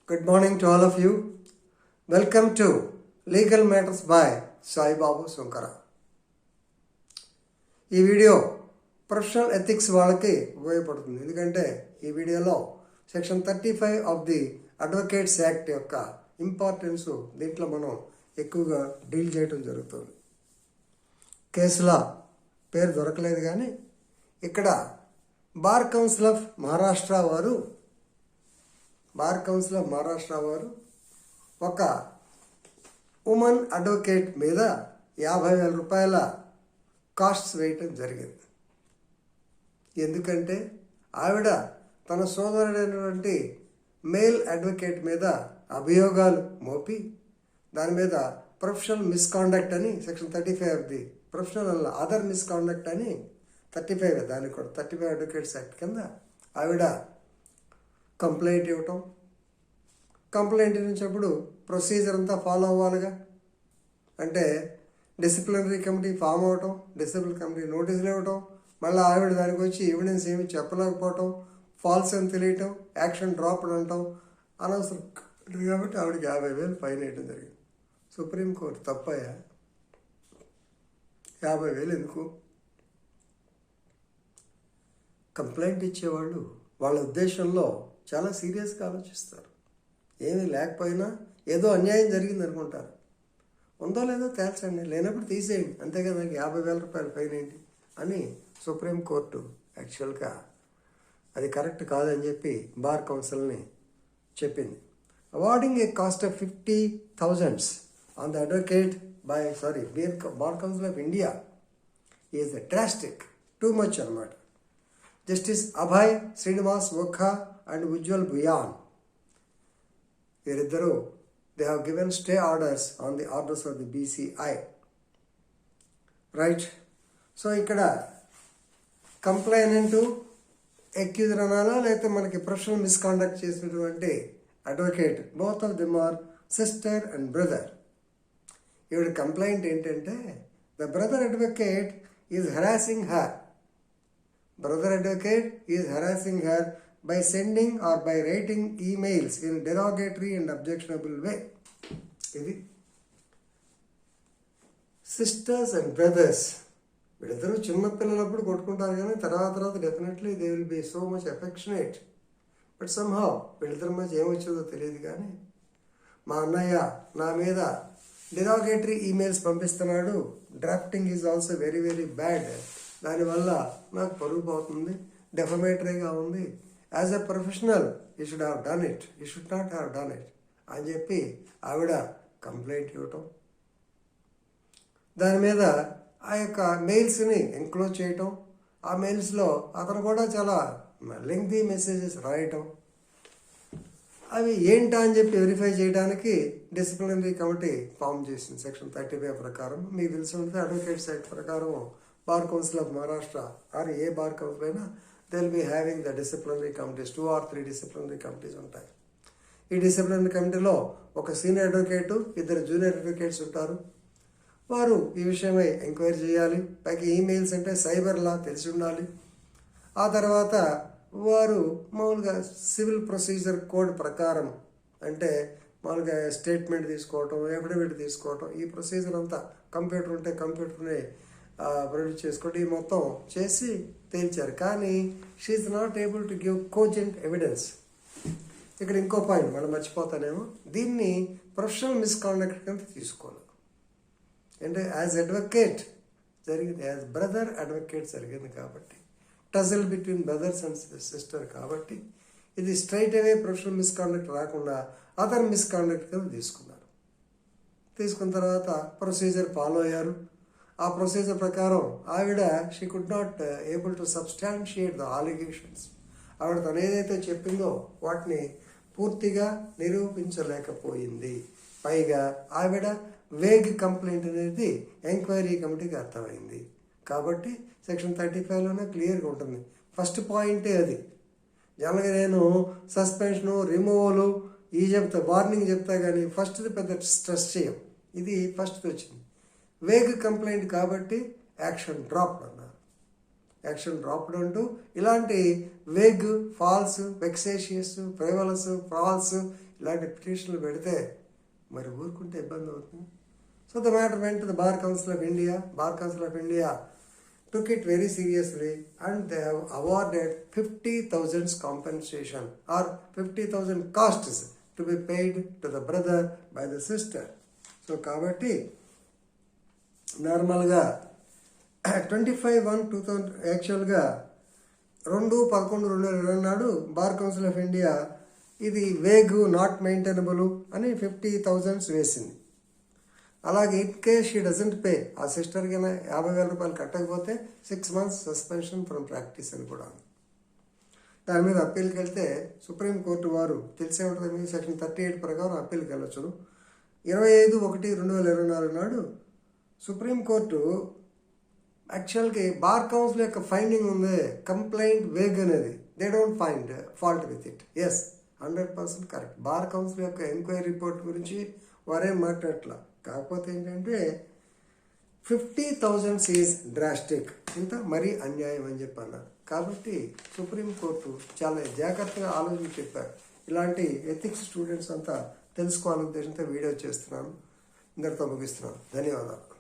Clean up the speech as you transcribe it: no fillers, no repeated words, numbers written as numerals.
Good morning to all of you. Welcome to Legal Matters by Sai Babu Sunkara. ఈ video professional ethics వాళ్ళకి ఉపయోగపడుతుంది. ఎందుకంటే ఈ వీడియోలో section 35 of the advocates act యొక్క importance దీంట్లో మనం ఎక్కువగా డీల్ చేయడం జరుగుతుంది. కేసుల పేరు దొరకలేదు కానీ ఇక్కడ బార్ కౌన్సిల్ ఆఫ్ మహారాష్ట్ర వారు ఒక ఉమెన్ అడ్వకేట్ మీద 50,000 రూపాయల కాస్ట్స్ వేయటం జరిగింది. ఎందుకంటే ఆవిడ తన సోదరుడైనటువంటి మేల్ అడ్వకేట్ మీద అభియోగాలు మోపి దాని మీద ప్రొఫెషనల్ మిస్కాండక్ట్ అని section 35 of the professional other misconduct అని 35 దానికి కూడా 35 అడ్వకేట్స్ యాక్ట్ కింద ఆవిడ కంప్లైంట్ ఇవ్వటం. కంప్లైంట్ ఇచ్చినప్పుడు ప్రొసీజర్ అంతా ఫాలో అవ్వాలిగా. అంటే డిసిప్లినరీ కమిటీ ఫామ్ అవ్వటం, డిసిప్లినరీ కమిటీ నోటీసులు ఇవ్వటం, మళ్ళీ ఆవిడ దానికి వచ్చి ఎవిడెన్స్ ఏమి చెప్పలేకపోవటం, ఫాల్స్ అని తెలియటం, యాక్షన్ డ్రాప్ అనటం అనవసరం కాబట్టి ఆవిడకి 50,000 ఫైన్ వేయడం జరిగింది. సుప్రీంకోర్టు తప్పయ్యా 50,000 ఎందుకు? కంప్లైంట్ ఇచ్చేవాళ్ళు వాళ్ళ ఉద్దేశంలో చాలా సీరియస్గా ఆలోచిస్తారు. ఏమీ లేకపోయినా ఏదో అన్యాయం జరిగింది అనుకుంటారు. ఉందో లేదో తేల్చండి, లేనప్పుడు తీసేయండి, అంతేగా నాకు 50,000 రూపాయలు ఫైన్ ఏంటి అని సుప్రీంకోర్టు యాక్చువల్గా అది కరెక్ట్ కాదని చెప్పి బార్ కౌన్సిల్ని చెప్పింది. Awarding A cost of 50,000 on the advocate by bar council of India is drastic, too much అన్నమాట. జస్టిస్ అభయ్ శ్రీనివాస్ ఓఖా అండ్ ఉజ్వల్ భుయాన్ వీరిద్దరూ they have given stay orders on the orders of the BCI. Right? So ఇక్కడ complainant accuser అనాలా లేకపోతే మనకి professional misconduct చేసినటువంటి advocate, both of them are sister and brother. ఈవిడ complaint ఏంటంటే the brother advocate is harassing her by sending or by writing emails in derogatory and objectionable way. ఇది sisters and brothers వీళ్ళిద్దరూ చిన్నపిల్లలప్పుడు కొట్టుకుంటారు కానీ తర్వాత definitely they will be so much affectionate. But somehow వీళ్ళిద్దరి మధ్య ఏమొచ్చిందో తెలియదు కానీ మా అన్నయ్య నా మీద డెరాగేటరీ ఈమెయిల్స్ పంపిస్తున్నాడు, drafting is also very very bad, దానివల్ల నాకు పరుగు పోతుంది, డెఫమేటరీగా ఉంది, as a professional you should have done it, you should not have done it అని చెప్పి ఆవిడ కంప్లైంట్ ఇవ్వటం. దాని మీద ఆ యొక్క మెయిల్స్ని ఎంక్లోజ్ చేయటం, ఆ మెయిల్స్లో అతను కూడా చాలా లెంగ్తీ మెసేజెస్ రాయటం, అవి ఏంటా అని చెప్పి వెరిఫై చేయడానికి డిసిప్లినరీ కమిటీ ఫామ్ చేసింది సెక్షన్ 35 ప్రకారం. మీకు తెలిసి ఉంటే అడ్వకేట్స్ యాక్ట్ ప్రకారం bar council of Maharashtra or ఏ బార్ కౌన్సిల్ అయినా they will be having the disciplinary committees, 2 or 3 disciplinary committees ఉంటాయి. ఈ డిసిప్లినరీ కమిటీలో ఒక సీనియర్ అడ్వకేటు, 2 జూనియర్ అడ్వకేట్స్ ఉంటారు. వారు ఈ విషయమై ఎంక్వైరీ చేయాలి. పైకి ఈమెయిల్స్ అంటే సైబర్ లా తెలిసి ఉండాలి. ఆ తర్వాత వారు మామూలుగా సివిల్ ప్రొసీజర్ కోడ్ ప్రకారం అంటే మామూలుగా స్టేట్మెంట్ తీసుకోవటం, ఎఫిడవిట్ తీసుకోవటం, ఈ ప్రొసీజర్ అంతా కంప్యూటర్ ఉంటే కంప్యూటర్ని ప్రొడ్యూస్ చేసుకోవడం, ఈ మొత్తం చేసి తేల్చారు. కానీ she's not able to give cogent evidence. ఇక్కడ ఇంకో పాయింట్ మనం మర్చిపోతానేమో, దీన్ని ప్రొఫెషనల్ మిస్కాండక్ట్ కింద తీసుకోవాలి. అంటే యాజ్ అడ్వకేట్ జరిగింది, యాజ్ బ్రదర్ అడ్వకేట్ జరిగింది కాబట్టి, టజల్ బిట్వీన్ బ్రదర్స్ అండ్ సిస్టర్ కాబట్టి ఇది స్ట్రైట్ అవే ప్రొఫెషనల్ మిస్కాండక్ట్ రాకుండా అదర్ మిస్కాండక్ట్ కింద తీసుకున్న తర్వాత ప్రొసీజర్ ఫాలో అయ్యారు. ఆ ప్రొసీజర్ ప్రకారం ఆవిడ she could not able to substantiate the allegations. ఆవిడ తను ఏదైతే చెప్పిందో వాటిని పూర్తిగా నిరూపించలేకపోయింది. పైగా ఆవిడ వేగ్ కంప్లైంట్ అనేది ఎంక్వైరీ కమిటీకి అర్థమైంది. కాబట్టి సెక్షన్ 35లోనే క్లియర్గా ఉంటుంది. ఫస్ట్ పాయింటే అది. జనరల్గా నేను సస్పెన్షను, రిమూవలు ఈ చెప్తా, వార్నింగ్ చెప్తా కానీ ఫస్ట్ది పెద్ద స్ట్రెస్ చేయం. ఇది ఫస్ట్ది వచ్చింది. వేగ్ కంప్లైంట్ కాబట్టి యాక్షన్ డ్రాప్ అన్నారు. యాక్షన్ డ్రాప్డ్ అంటూ ఇలాంటి వేగ్, ఫాల్స్, వెక్సేషియస్, ఫ్రైవలస్, ఫాల్స్ ఇలాంటి పిటిషన్లు పెడితే మరి ఊరుకుంటే ఇబ్బంది అవుతుంది. So the matter went to the bar council of India. Bar council of India took it very seriously and they have awarded 50,000 compensation or 50,000 costs to be paid to the brother by the sister. So కాబట్టి నార్మల్గా 25/1/2000 యాక్చువల్గా 2/11/2020 నాడు bar council of India ఇది vague, not maintainable అని 50,000 వేసింది. అలాగే in case she doesn't pay, ఆ సిస్టర్కి 50,000 రూపాయలు కట్టకపోతే 6 months సస్పెన్షన్ ఫ్రమ్ ప్రాక్టీస్ అని కూడా ఉంది. దాని మీద అప్పీల్కి వెళ్తే సుప్రీంకోర్టు వారు తెలిసే ఉంటుంది మీకు, సెక్షన్ 38 ప్రకారం అప్పీల్కి వెళ్ళొచ్చును. 25/1/2024 నాడు సుప్రీంకోర్టు యాక్చువల్గా బార్ కౌన్సిల్ యొక్క ఫైండింగ్ ఉంది, కంప్లైంట్ వేగ్ అనేది, they don't find fault with it. Yes, 100% correct. Bar council యొక్క ఎంక్వైరీ రిపోర్ట్ గురించి వారేం మాట్లాడట్లా. కాకపోతే ఏంటంటే 50,000 ఈజ్ డ్రాస్టిక్, ఇంత మరీ అన్యాయం అని చెప్పి అన్నారు. కాబట్టి సుప్రీంకోర్టు చాలా జాగ్రత్తగా ఆలోచించి చెప్పారు. ఇలాంటి ఎథిక్స్ స్టూడెంట్స్ అంతా తెలుసుకోవాలనే ఉద్దేశంతో వీడియో చేస్తున్నాను. ఇందరితో ముగిస్తున్నాను. ధన్యవాదాలు.